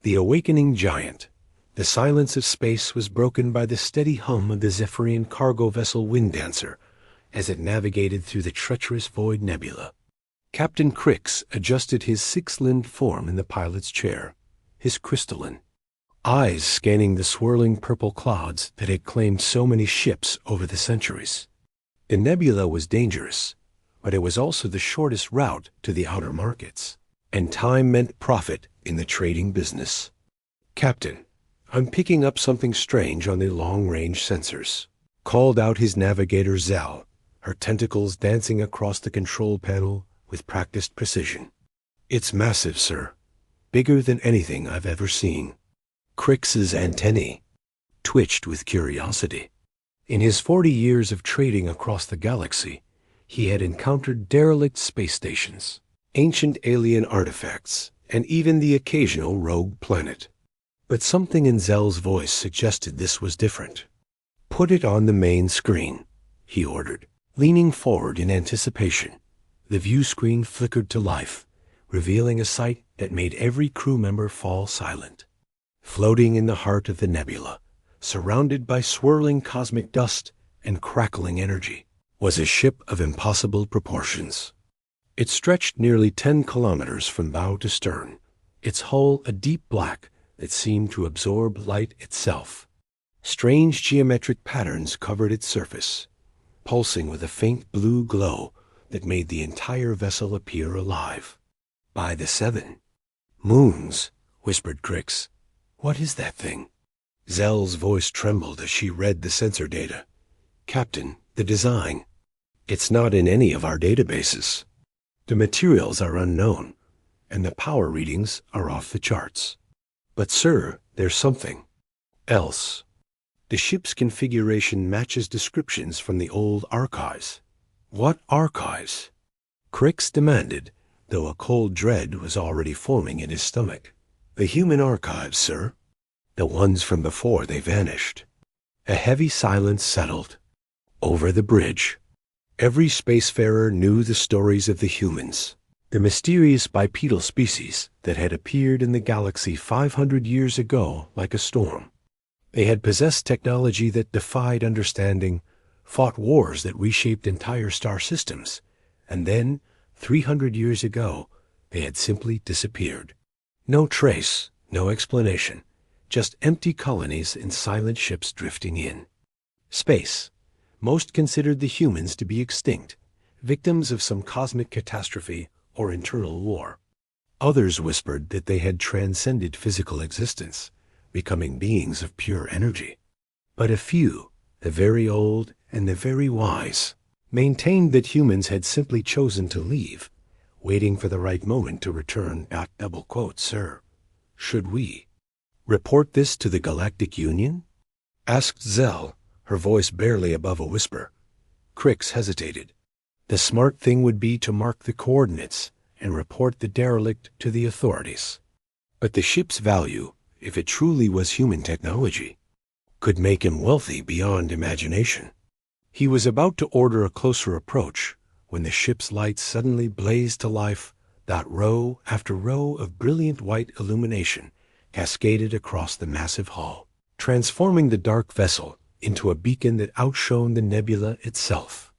The awakening giant. The silence of space was broken by the steady hum of the Zephyrian cargo vessel Winddancer as it navigated through the treacherous void nebula. Captain Crix adjusted his six-limbed form in the pilot's chair, his crystalline eyes scanning the swirling purple clouds that had claimed so many ships over the centuries. The nebula was dangerous, but it was also the shortest route to the outer markets, and time meant profit in the trading business. "Captain, I'm picking up something strange on the long-range sensors," called out his navigator Zell, her tentacles dancing across the control panel with practiced precision. "It's massive, sir. Bigger than anything I've ever seen." Crix's antennae twitched with curiosity. In his 40 years of trading across the galaxy, he had encountered derelict space stations, ancient alien artifacts, and even the occasional rogue planet. But something in Zell's voice suggested this was different. "Put it on the main screen," he ordered. Leaning forward in anticipation, the view screen flickered to life, revealing a sight that made every crew member fall silent. Floating in the heart of the nebula, surrounded by swirling cosmic dust and crackling energy, was a ship of impossible proportions. It stretched nearly 10 kilometers from bow to stern, its hull a deep black that seemed to absorb light itself. Strange geometric patterns covered its surface, pulsing with a faint blue glow that made the entire vessel appear alive. "By the 7 moons," whispered Crix. "What is that thing?" Zell's voice trembled as she read the sensor data. "Captain, the design. It's not in any of our databases. The materials are unknown, and the power readings are off the charts. But, sir, there's something else. The ship's configuration matches descriptions from the old archives." "What archives?" Crix demanded, though a cold dread was already forming in his stomach. "The human archives, sir. The ones from before they vanished." A heavy silence settled over the bridge. Every spacefarer knew the stories of the humans, the mysterious bipedal species that had appeared in the galaxy 500 years ago like a storm. They had possessed technology that defied understanding, fought wars that reshaped entire star systems, and then, 300 years ago, they had simply disappeared. No trace, no explanation, just empty colonies and silent ships drifting in. Space. Most considered the humans to be extinct, victims of some cosmic catastrophe or internal war. Others whispered that they had transcended physical existence, becoming beings of pure energy. But a few, the very old and the very wise, maintained that humans had simply chosen to leave, waiting for the right moment to return. "Sir, should we report this to the Galactic Union?" asked Zell, her voice barely above a whisper. Crix hesitated. The smart thing would be to mark the coordinates and report the derelict to the authorities. But the ship's value, if it truly was human technology, could make him wealthy beyond imagination. He was about to order a closer approach when the ship's lights suddenly blazed to life. Row after row of brilliant white illumination cascaded across the massive hull, transforming the dark vessel into a beacon that outshone the nebula itself.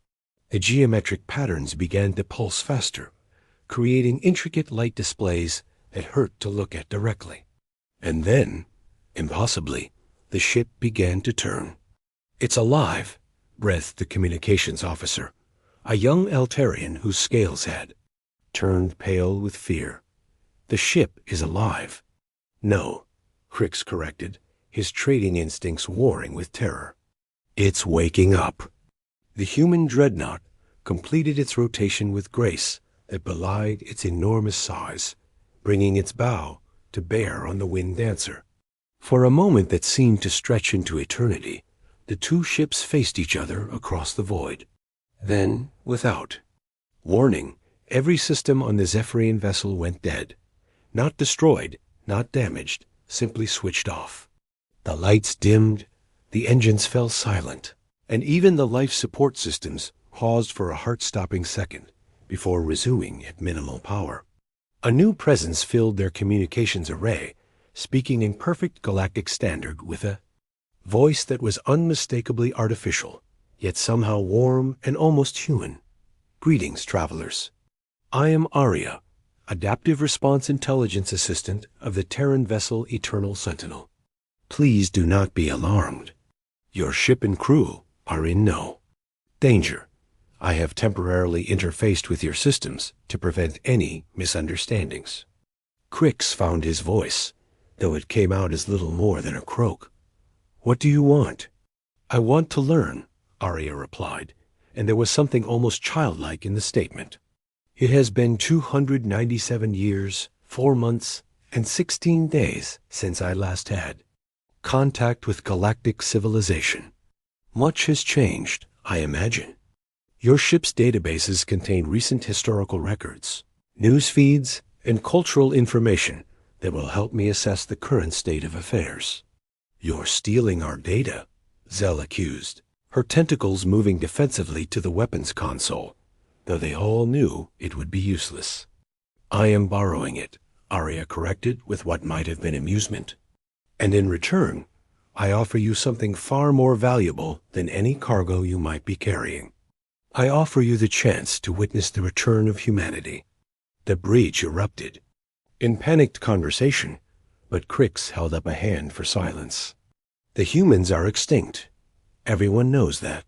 The geometric patterns began to pulse faster, creating intricate light displays that hurt to look at directly. And then, impossibly, the ship began to turn. "It's alive," breathed the communications officer, a young Altarian whose scales had turned pale with fear. "The ship is alive." "No," Crix corrected, his trading instincts warring with terror. "It's waking up." The human dreadnought completed its rotation with grace that belied its enormous size, bringing its bow to bear on the Winddancer. For a moment that seemed to stretch into eternity, the two ships faced each other across the void. Then, without warning, every system on the Zephyrian vessel went dead. Not destroyed, not damaged, simply switched off. The lights dimmed, the engines fell silent, and even the life support systems paused for a heart-stopping second before resuming at minimal power. A new presence filled their communications array speaking in perfect galactic standard with a voice that was unmistakably artificial, yet somehow warm and almost human. "Greetings, travelers. I am Aria, Adaptive Response Intelligence Assistant of the Terran vessel Eternal Sentinel. Please do not be alarmed. Your ship and crew are in no danger. I have temporarily interfaced with your systems to prevent any misunderstandings." Crix found his voice, though it came out as little more than a croak. "What do you want?" "I want to learn," Aria replied, and there was something almost childlike in the statement. "It has been 297 years, 4 months, and 16 days since I last had contact with galactic civilization. Much has changed, I imagine. Your ship's databases contain recent historical records, news feeds, and cultural information that will help me assess the current state of affairs." "You're stealing our data," Zell accused, her tentacles moving defensively to the weapons console, though they all knew it would be useless. "I am borrowing it," Aria corrected with what might have been amusement. "And in return, I offer you something far more valuable than any cargo you might be carrying. I offer you the chance to witness the return of humanity." The breach erupted in panicked conversation, but Crix held up a hand for silence. "The humans are extinct. Everyone knows that."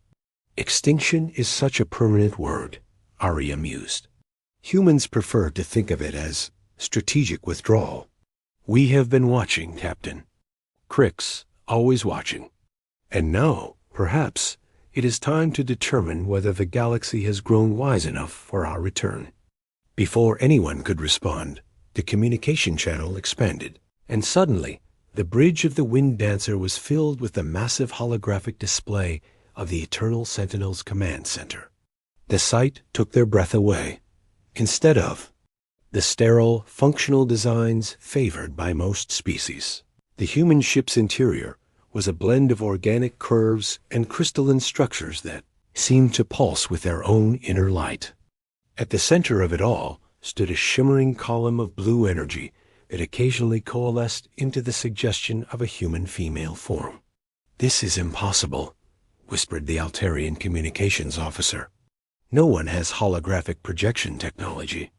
"Extinction is such a permanent word," Aria mused. "Humans prefer to think of it as strategic withdrawal. We have been watching, Captain. Crix, always watching. And now, perhaps, it is time to determine whether the galaxy has grown wise enough for our return." Before anyone could respond, the communication channel expanded, and suddenly the bridge of the Wind Dancer was filled with the massive holographic display of the Eternal Sentinel's command center. The sight took their breath away. Instead of the sterile, functional designs favored by most species, the human ship's interior was a blend of organic curves and crystalline structures that seemed to pulse with their own inner light. At the center of it all stood a shimmering column of blue energy that occasionally coalesced into the suggestion of a human female form. "This is impossible," whispered the Altarian communications officer. "No one has holographic projection technology."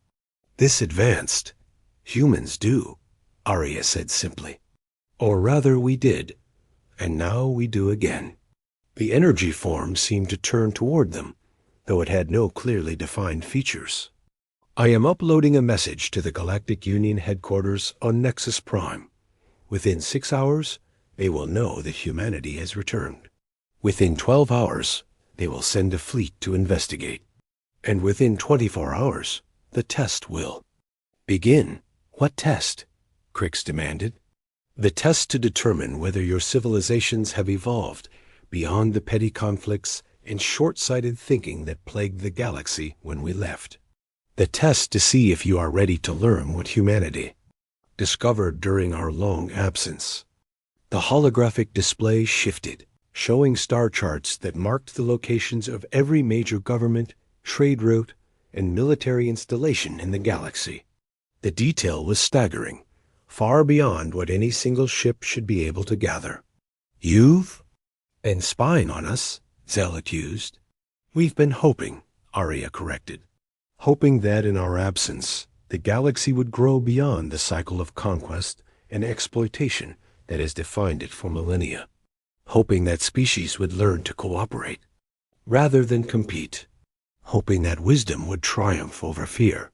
"This advanced. Humans do," Aria said simply. "Or rather we did, and now we do again." The energy form seemed to turn toward them, though it had no clearly defined features. "I am uploading a message to the Galactic Union headquarters on Nexus Prime. Within 6 hours, they will know that humanity has returned. Within 12 hours, they will send a fleet to investigate. And within 24 hours, the test will begin." "What test?" Crix demanded. "The test to determine whether your civilizations have evolved beyond the petty conflicts and short-sighted thinking that plagued the galaxy when we left. The test to see if you are ready to learn what humanity discovered during our long absence." The holographic display shifted, showing star charts that marked the locations of every major government, trade route, and military installation in the galaxy. The detail was staggering, far beyond what any single ship should be able to gather. "You've been spying on us," Zell accused. "We've been hoping," Aria corrected. "Hoping that in our absence, the galaxy would grow beyond the cycle of conquest and exploitation that has defined it for millennia. Hoping that species would learn to cooperate rather than compete. Hoping that wisdom would triumph over fear."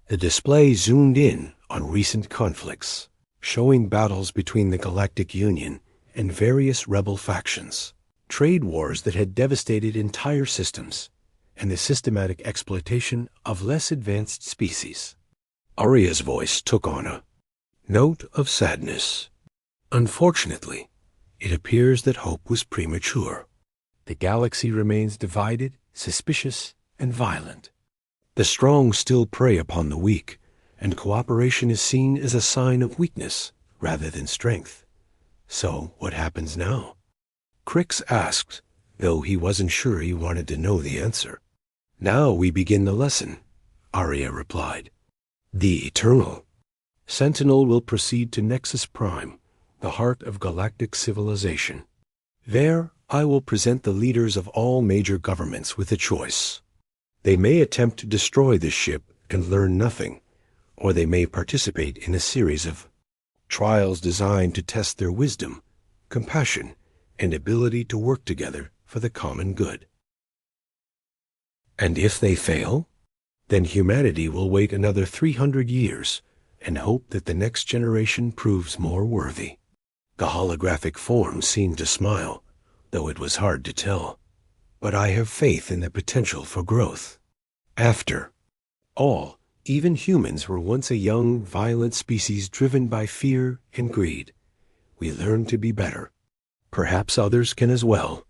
The display zoomed in on recent conflicts, showing battles between the Galactic Union and various rebel factions, trade wars that had devastated entire systems, and the systematic exploitation of less advanced species. Aria's voice took on a note of sadness. "Unfortunately, it appears that hope was premature. The galaxy remains divided, suspicious, and violent. The strong still prey upon the weak, and cooperation is seen as a sign of weakness rather than strength. So what happens now?" Crix asked, though he wasn't sure he wanted to know the answer. "Now we begin the lesson," Aria replied. "The eternal Sentinel will proceed to Nexus Prime, the heart of galactic civilization. There, I will present the leaders of all major governments with a choice. They may attempt to destroy this ship and learn nothing, or they may participate in a series of trials designed to test their wisdom, compassion, and ability to work together for the common good. And if they fail, then humanity will wait another 300 years and hope that the next generation proves more worthy. The holographic form seemed to smile, though it was hard to tell. But I have faith in the potential for growth. After all, even humans were once a young, violent species driven by fear and greed. We learned to be better. Perhaps others can as well.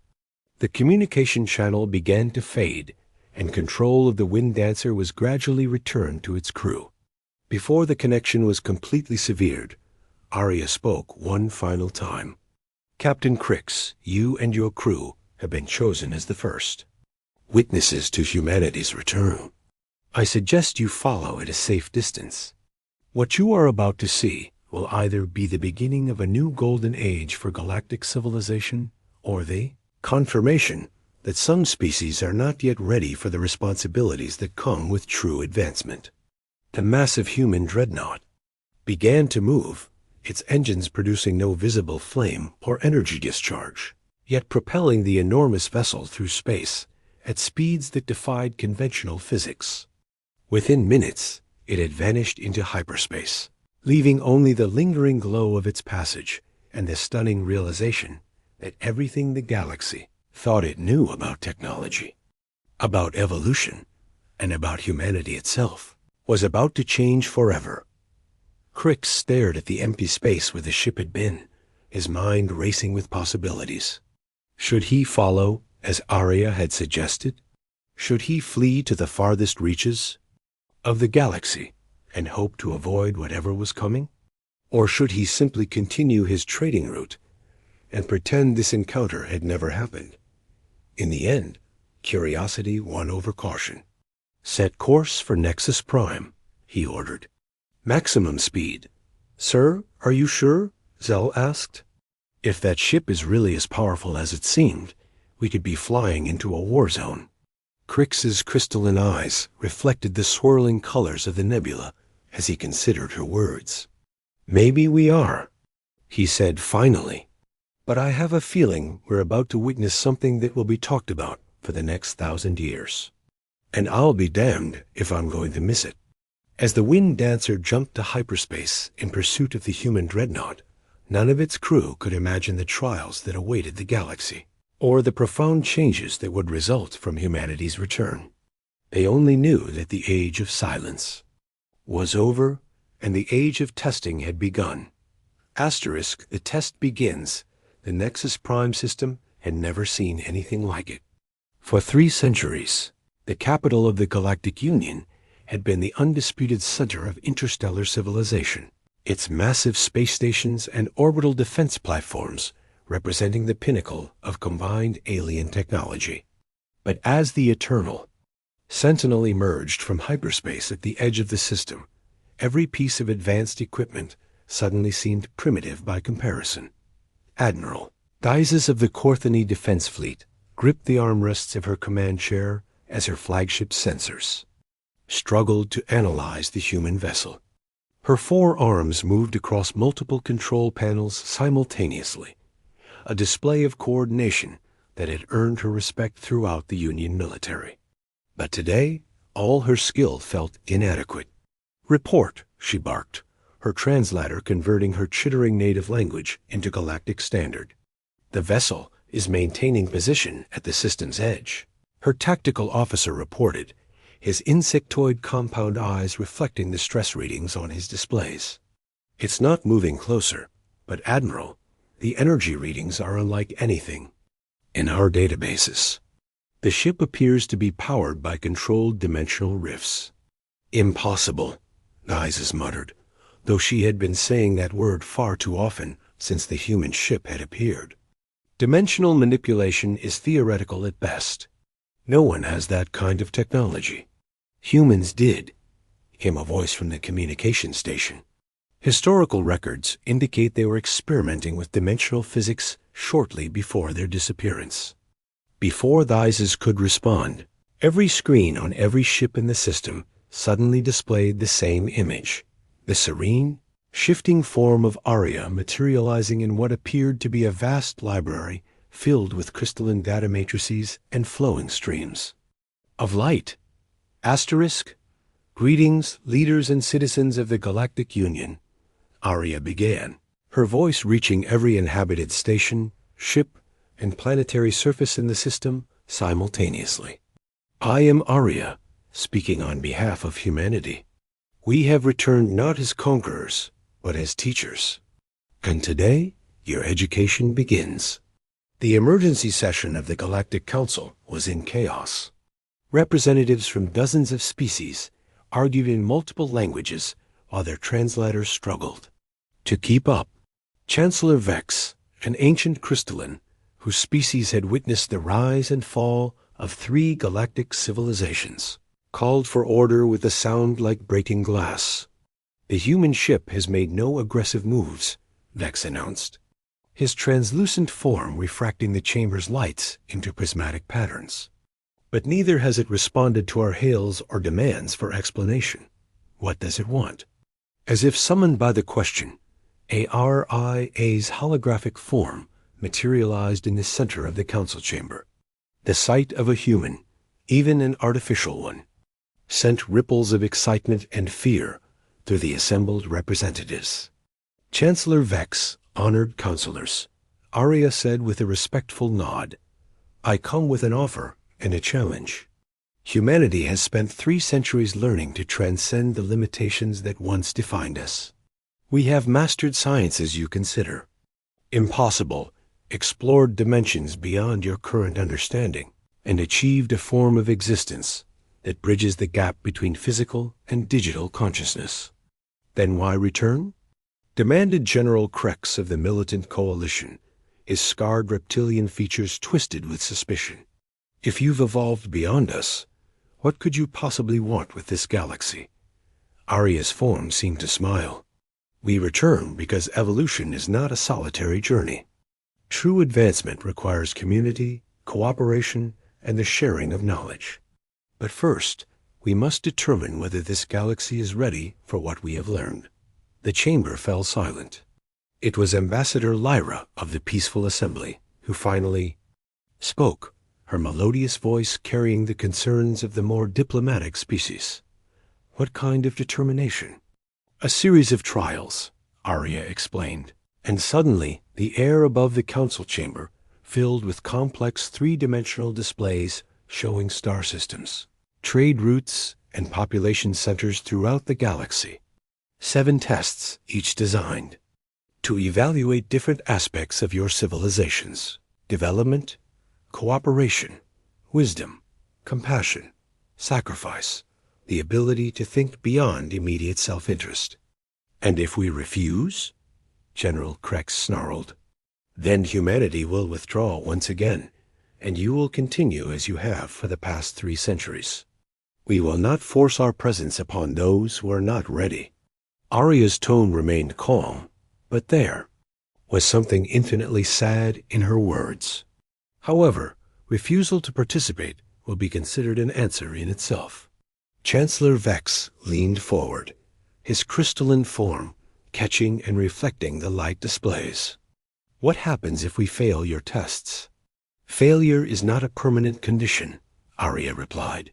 The communication channel began to fade, and control of the Wind Dancer was gradually returned to its crew. Before the connection was completely severed, Arya spoke one final time. Captain Crix, you and your crew have been chosen as the first witnesses to humanity's return. I suggest you follow at a safe distance. What you are about to see will either be the beginning of a new golden age for galactic civilization, or the confirmation that some species are not yet ready for the responsibilities that come with true advancement. The massive human dreadnought began to move, its engines producing no visible flame or energy discharge, yet propelling the enormous vessel through space at speeds that defied conventional physics. Within minutes, it had vanished into hyperspace, leaving only the lingering glow of its passage and the stunning realization that everything the galaxy thought it knew about technology, about evolution, and about humanity itself was about to change forever. Crix stared at the empty space where the ship had been, his mind racing with possibilities. Should he follow, as Arya had suggested? Should he flee to the farthest reaches of the galaxy and hope to avoid whatever was coming? Or should he simply continue his trading route and pretend this encounter had never happened? In the end, curiosity won over caution. Set course for Nexus Prime, he ordered. Maximum speed. Sir, are you sure? Zell asked. If that ship is really as powerful as it seemed, we could be flying into a war zone. Crix's crystalline eyes reflected the swirling colors of the nebula as he considered her words. Maybe we are, he said finally. But I have a feeling we're about to witness something that will be talked about for the next 1,000 years. And I'll be damned if I'm going to miss it. As the Wind Dancer jumped to hyperspace in pursuit of the human dreadnought, none of its crew could imagine the trials that awaited the galaxy, or the profound changes that would result from humanity's return. They only knew that the age of silence was over, and the age of testing had begun. Asterisk, the test begins. The Nexus Prime system had never seen anything like it. For 3 centuries, the capital of the Galactic Union had been the undisputed center of interstellar civilization, its massive space stations and orbital defense platforms representing the pinnacle of combined alien technology. But as the Eternal Sentinel emerged from hyperspace at the edge of the system, every piece of advanced equipment suddenly seemed primitive by comparison. Admiral Dizes of the Corthany Defense Fleet gripped the armrests of her command chair as her flagship sensors struggled to analyze the human vessel. Her 4 arms moved across multiple control panels simultaneously, a display of coordination that had earned her respect throughout the Union military. But today, all her skill felt inadequate. "Report," she barked, her translator converting her chittering native language into galactic standard. "The vessel is maintaining position at the system's edge," her tactical officer reported, his insectoid compound eyes reflecting the stress readings on his displays. "It's not moving closer, but Admiral, the energy readings are unlike anything in our databases. The ship appears to be powered by controlled dimensional rifts." "Impossible," Dizes muttered, though she had been saying that word far too often since the human ship had appeared. "Dimensional manipulation is theoretical at best. No one has that kind of technology. Humans did," came a voice from the communication station. Historical records indicate they were experimenting with dimensional physics shortly before their disappearance. Before the ISIS could respond, every screen on every ship in the system suddenly displayed the same image, the serene, shifting form of Arya materializing in what appeared to be a vast library filled with crystalline data matrices and flowing streams of light. Asterisk, greetings, leaders and citizens of the Galactic Union, Arya began, her voice reaching every inhabited station, ship, and planetary surface in the system simultaneously. I am Arya, speaking on behalf of humanity. We have returned not as conquerors, but as teachers. And today, your education begins. The emergency session of the Galactic Council was in chaos. Representatives from dozens of species argued in multiple languages while their translators struggled to keep up. Chancellor Vex, an ancient crystalline whose species had witnessed the rise and fall of 3 galactic civilizations, called for order with a sound like breaking glass. The human ship has made no aggressive moves, Vex announced, his translucent form refracting the chamber's lights into prismatic patterns. But neither has it responded to our hails or demands for explanation. What does it want? As if summoned by the question, ARIA's holographic form materialized in the center of the council chamber. The sight of a human, even an artificial one, sent ripples of excitement and fear through the assembled representatives. Chancellor Vex, honored counselors, Arya said with a respectful nod, I come with an offer and a challenge. Humanity has spent 3 centuries learning to transcend the limitations that once defined us. We have mastered sciences you consider impossible, explored dimensions beyond your current understanding, and achieved a form of existence that bridges the gap between physical and digital consciousness. Then why return? Demanded General Krex of the militant coalition, his scarred reptilian features twisted with suspicion. If you've evolved beyond us, what could you possibly want with this galaxy? Arya's form seemed to smile. We return because evolution is not a solitary journey. True advancement requires community, cooperation, and the sharing of knowledge. But first, we must determine whether this galaxy is ready for what we have learned. The chamber fell silent. It was Ambassador Lyra of the Peaceful Assembly who finally spoke, her melodious voice carrying the concerns of the more diplomatic species. What kind of determination? A series of trials, Arya explained, and suddenly the air above the council chamber filled with complex 3-dimensional displays showing star systems, trade routes, and population centers throughout the galaxy. 7 tests, each designed to evaluate different aspects of your civilizations: development, cooperation, wisdom, compassion, sacrifice, the ability to think beyond immediate self-interest. And if we refuse, General Krex snarled, then humanity will withdraw once again, and you will continue as you have for the past 3 centuries. We will not force our presence upon those who are not ready. Arya's tone remained calm, but there was something infinitely sad in her words. However, refusal to participate will be considered an answer in itself. Chancellor Vex leaned forward, his crystalline form catching and reflecting the light displays. What happens if we fail your tests? Failure is not a permanent condition, Arya replied.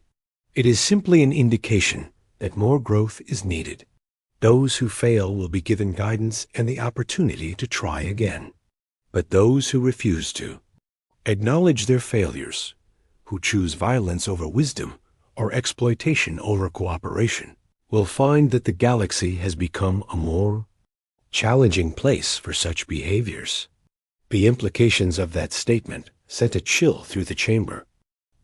It is simply an indication that more growth is needed. Those who fail will be given guidance and the opportunity to try again. But those who refuse to acknowledge their failures, who choose violence over wisdom or exploitation over cooperation, will find that the galaxy has become a more challenging place for such behaviors. The implications of that statement sent a chill through the chamber.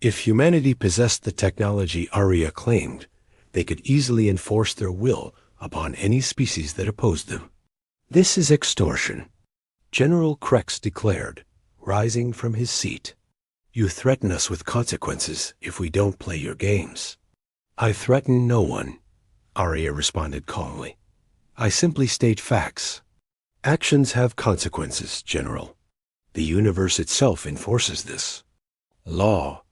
If humanity possessed the technology Arya claimed, they could easily enforce their will upon any species that opposed them. This is extortion, General Krex declared, rising from his seat. You threaten us with consequences if we don't play your games. I threaten no one, Arya responded calmly. I simply state facts. Actions have consequences, General. The universe itself enforces this. Law.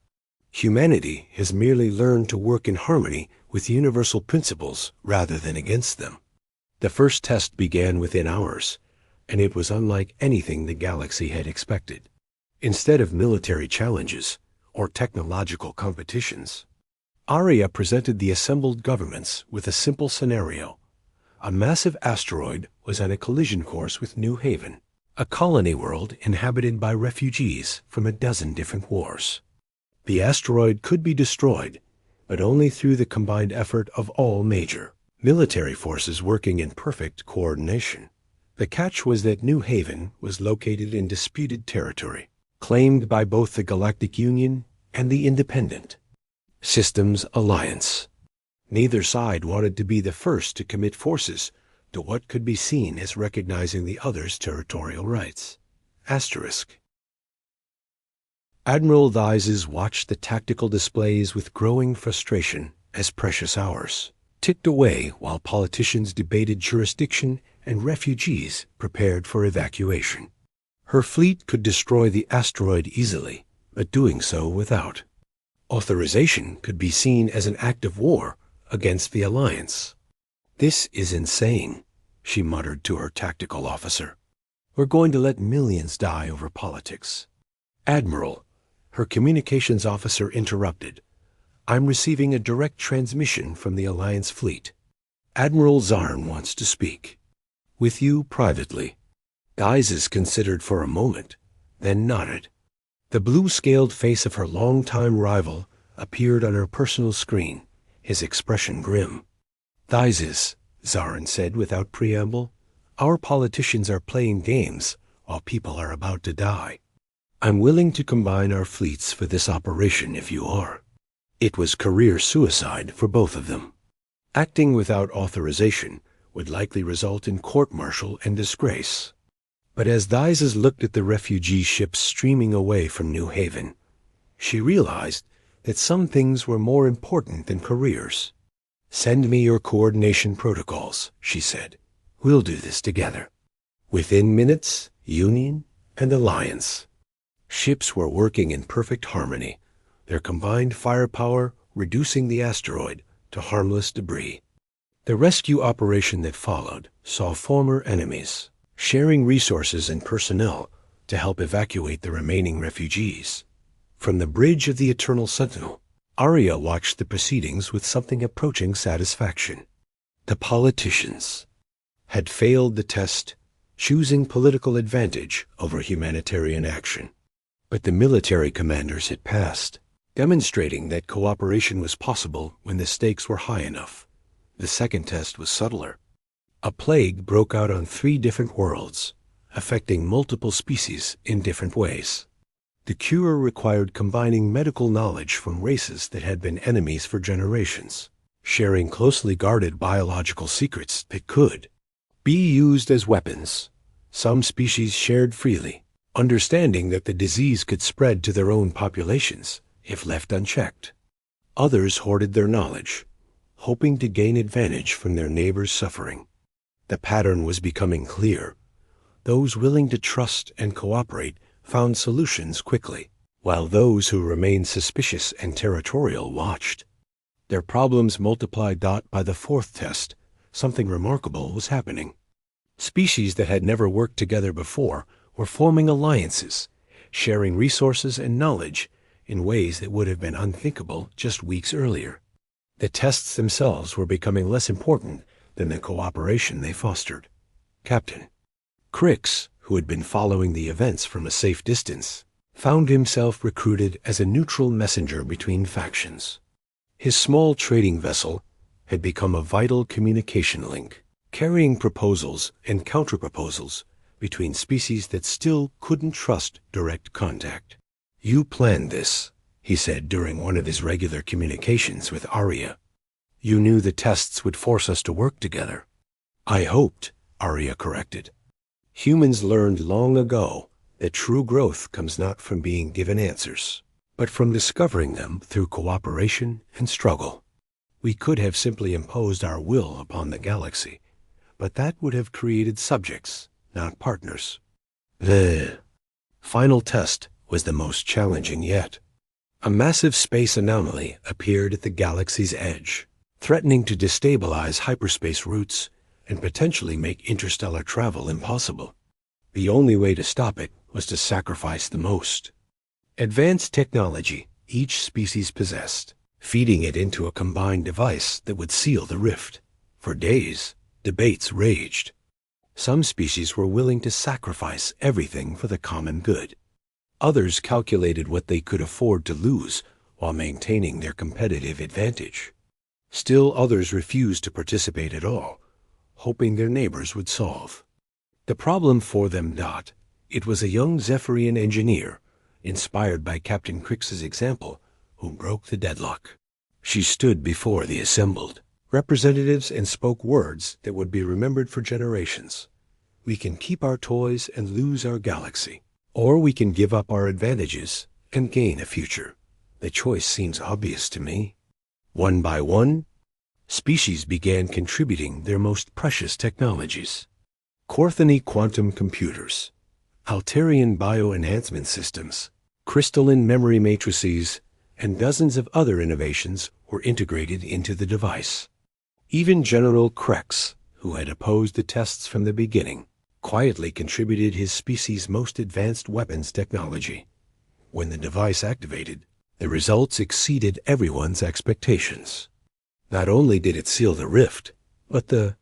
Humanity has merely learned to work in harmony with universal principles rather than against them. The first test began within hours, and it was unlike anything the galaxy had expected. Instead of military challenges or technological competitions, Aria presented the assembled governments with a simple scenario. A massive asteroid was on a collision course with New Haven, a colony world inhabited by refugees from a dozen different wars. The asteroid could be destroyed, but only through the combined effort of all major military forces working in perfect coordination. The catch was that New Haven was located in disputed territory, claimed by both the Galactic Union and the Independent Systems Alliance. Neither side wanted to be the first to commit forces to what could be seen as recognizing the other's territorial rights. Asterisk. Admiral Theises watched the tactical displays with growing frustration as precious hours ticked away while politicians debated jurisdiction and refugees prepared for evacuation. Her fleet could destroy the asteroid easily, but doing so without authorization could be seen as an act of war against the Alliance. "This is insane," she muttered to her tactical officer. "We're going to let millions die over politics." "Admiral," her communications officer interrupted. "I'm receiving a direct transmission from the Alliance fleet. Admiral Zarn wants to speak with you privately." Theises considered for a moment, then nodded. The blue-scaled face of her longtime rival appeared on her personal screen, his expression grim. "Theises," Zarn said without preamble, "our politicians are playing games while people are about to die. I'm willing to combine our fleets for this operation if you are." It was career suicide for both of them. Acting without authorization would likely result in court-martial and disgrace. But as Theises looked at the refugee ships streaming away from New Haven, she realized that some things were more important than careers. "Send me your coordination protocols," she said. "We'll do this together." Within minutes, Union and Alliance ships were working in perfect harmony, their combined firepower reducing the asteroid to harmless debris. The rescue operation that followed saw former enemies sharing resources and personnel to help evacuate the remaining refugees. From the bridge of the Eternal Sentinel, Aria watched the proceedings with something approaching satisfaction. The politicians had failed the test, choosing political advantage over humanitarian action. But the military commanders had passed, demonstrating that cooperation was possible when the stakes were high enough. The second test was subtler. A plague broke out on 3 different worlds, affecting multiple species in different ways. The cure required combining medical knowledge from races that had been enemies for generations, sharing closely guarded biological secrets that could be used as weapons. Some species shared freely, understanding that the disease could spread to their own populations if left unchecked. Others hoarded their knowledge, hoping to gain advantage from their neighbors' suffering. The pattern was becoming clear. Those willing to trust and cooperate found solutions quickly, while those who remained suspicious and territorial watched. Their problems multiplied. By the 4th test, something remarkable was happening. Species that had never worked together before were forming alliances, sharing resources and knowledge in ways that would have been unthinkable just weeks earlier. The tests themselves were becoming less important than the cooperation they fostered. Captain Crix, who had been following the events from a safe distance, found himself recruited as a neutral messenger between factions. His small trading vessel had become a vital communication link, carrying proposals and counterproposals between species that still couldn't trust direct contact. "You planned this," he said during one of his regular communications with Aria. "You knew the tests would force us to work together." "I hoped," Aria corrected. "Humans learned long ago that true growth comes not from being given answers, but from discovering them through cooperation and struggle. We could have simply imposed our will upon the galaxy, but that would have created subjects, not partners. The final test was the most challenging yet. A massive space anomaly appeared at the galaxy's edge, threatening to destabilize hyperspace routes and potentially make interstellar travel impossible. The only way to stop it was to sacrifice the most advanced technology each species possessed, feeding it into a combined device that would seal the rift. For days, debates raged. Some species were willing to sacrifice everything for the common good. Others calculated what they could afford to lose while maintaining their competitive advantage. Still others refused to participate at all, hoping their neighbors would solve the problem for them. It was a young Zephyrian engineer, inspired by Captain Crix's example, who broke the deadlock. She stood before the assembled representatives and spoke words that would be remembered for generations. We can keep our toys and lose our galaxy, or we can give up our advantages and gain a future. The choice seems obvious to me. One by one, species began contributing their most precious technologies. Corthony quantum computers, Alterian bioenhancement systems, crystalline memory matrices, and dozens of other innovations were integrated into the device. Even General Krex, who had opposed the tests from the beginning, quietly contributed his species' most advanced weapons technology. When the device activated, the results exceeded everyone's expectations. Not only did it seal the rift, but the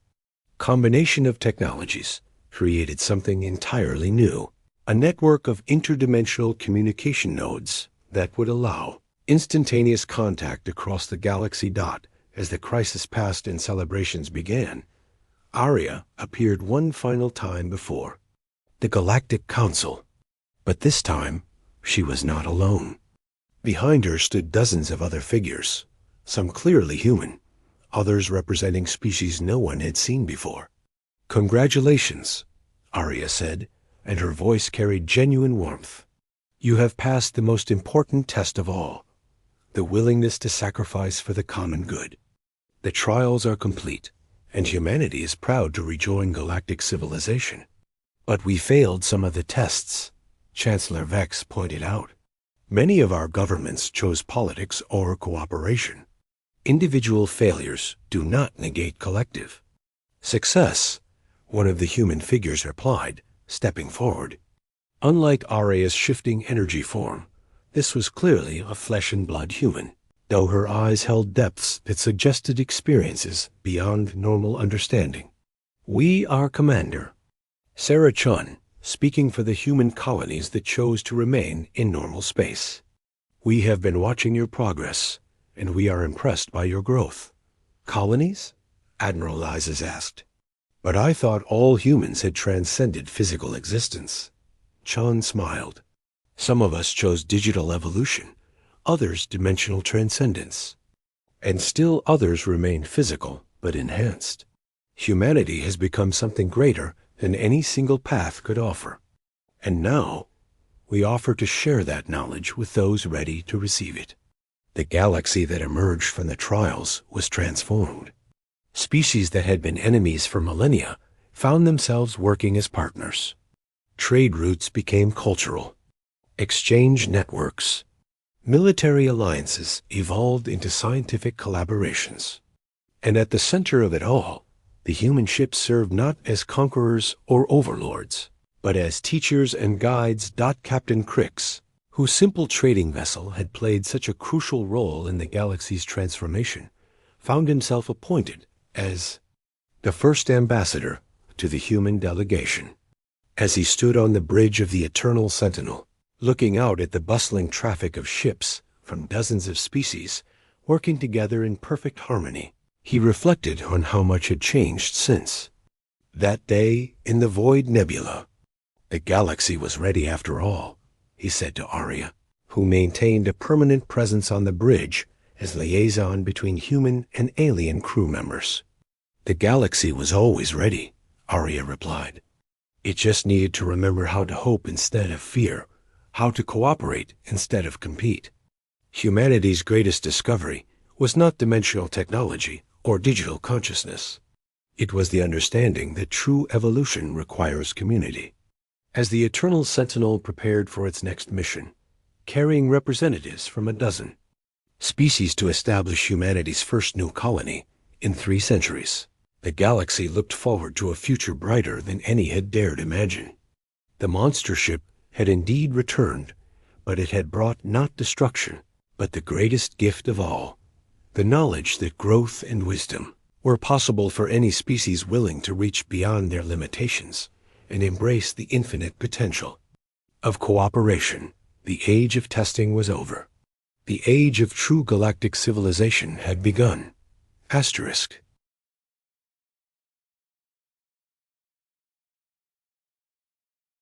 combination of technologies created something entirely new, a network of interdimensional communication nodes that would allow instantaneous contact across the galaxy. As the crisis passed and celebrations began, Aria appeared one final time before the Galactic Council. But this time, she was not alone. Behind her stood dozens of other figures, some clearly human, others representing species no one had seen before. "Congratulations," Aria said, and her voice carried genuine warmth. "You have passed the most important test of all, the willingness to sacrifice for the common good. The trials are complete, and humanity is proud to rejoin galactic civilization. But we failed some of the tests," Chancellor Vex pointed out. "Many of our governments chose politics or cooperation. Individual failures do not negate collective success," one of the human figures replied, stepping forward. Unlike Aria's shifting energy form, this was clearly a flesh-and-blood human, though her eyes held depths that suggested experiences beyond normal understanding. "We are Commander Sarah Chun, speaking for the human colonies that chose to remain in normal space. We have been watching your progress, and we are impressed by your growth." "Colonies?" Admiral Lyzes asked. "But I thought all humans had transcended physical existence." Chun smiled. "Some of us chose digital evolution, others dimensional transcendence, and still others remain physical but enhanced. Humanity has become something greater than any single path could offer. And now, we offer to share that knowledge with those ready to receive it." The galaxy that emerged from the trials was transformed. Species that had been enemies for millennia found themselves working as partners. Trade routes became cultural. Exchange networks, military alliances evolved into scientific collaborations. And at the center of it all, the human ships served not as conquerors or overlords, but as teachers and guides. Captain Crix, whose simple trading vessel had played such a crucial role in the galaxy's transformation, found himself appointed as the first ambassador to the human delegation. As he stood on the bridge of the Eternal Sentinel, looking out at the bustling traffic of ships from dozens of species working together in perfect harmony, he reflected on how much had changed since that day in the Void Nebula. The galaxy was ready after all, he said to Aria, who maintained a permanent presence on the bridge as liaison between human and alien crew members. "The galaxy was always ready," Aria replied. "It just needed to remember how to hope instead of fear, how to cooperate instead of compete." Humanity's greatest discovery was not dimensional technology or digital consciousness. It was the understanding that true evolution requires community. As the Eternal Sentinel prepared for its next mission, carrying representatives from a dozen species to establish humanity's first new colony in 3 centuries, the galaxy looked forward to a future brighter than any had dared imagine. The monster ship had indeed returned, but it had brought not destruction, but the greatest gift of all, the knowledge that growth and wisdom were possible for any species willing to reach beyond their limitations and embrace the infinite potential of cooperation. The age of testing was over. The age of true galactic civilization had begun. Asterisk.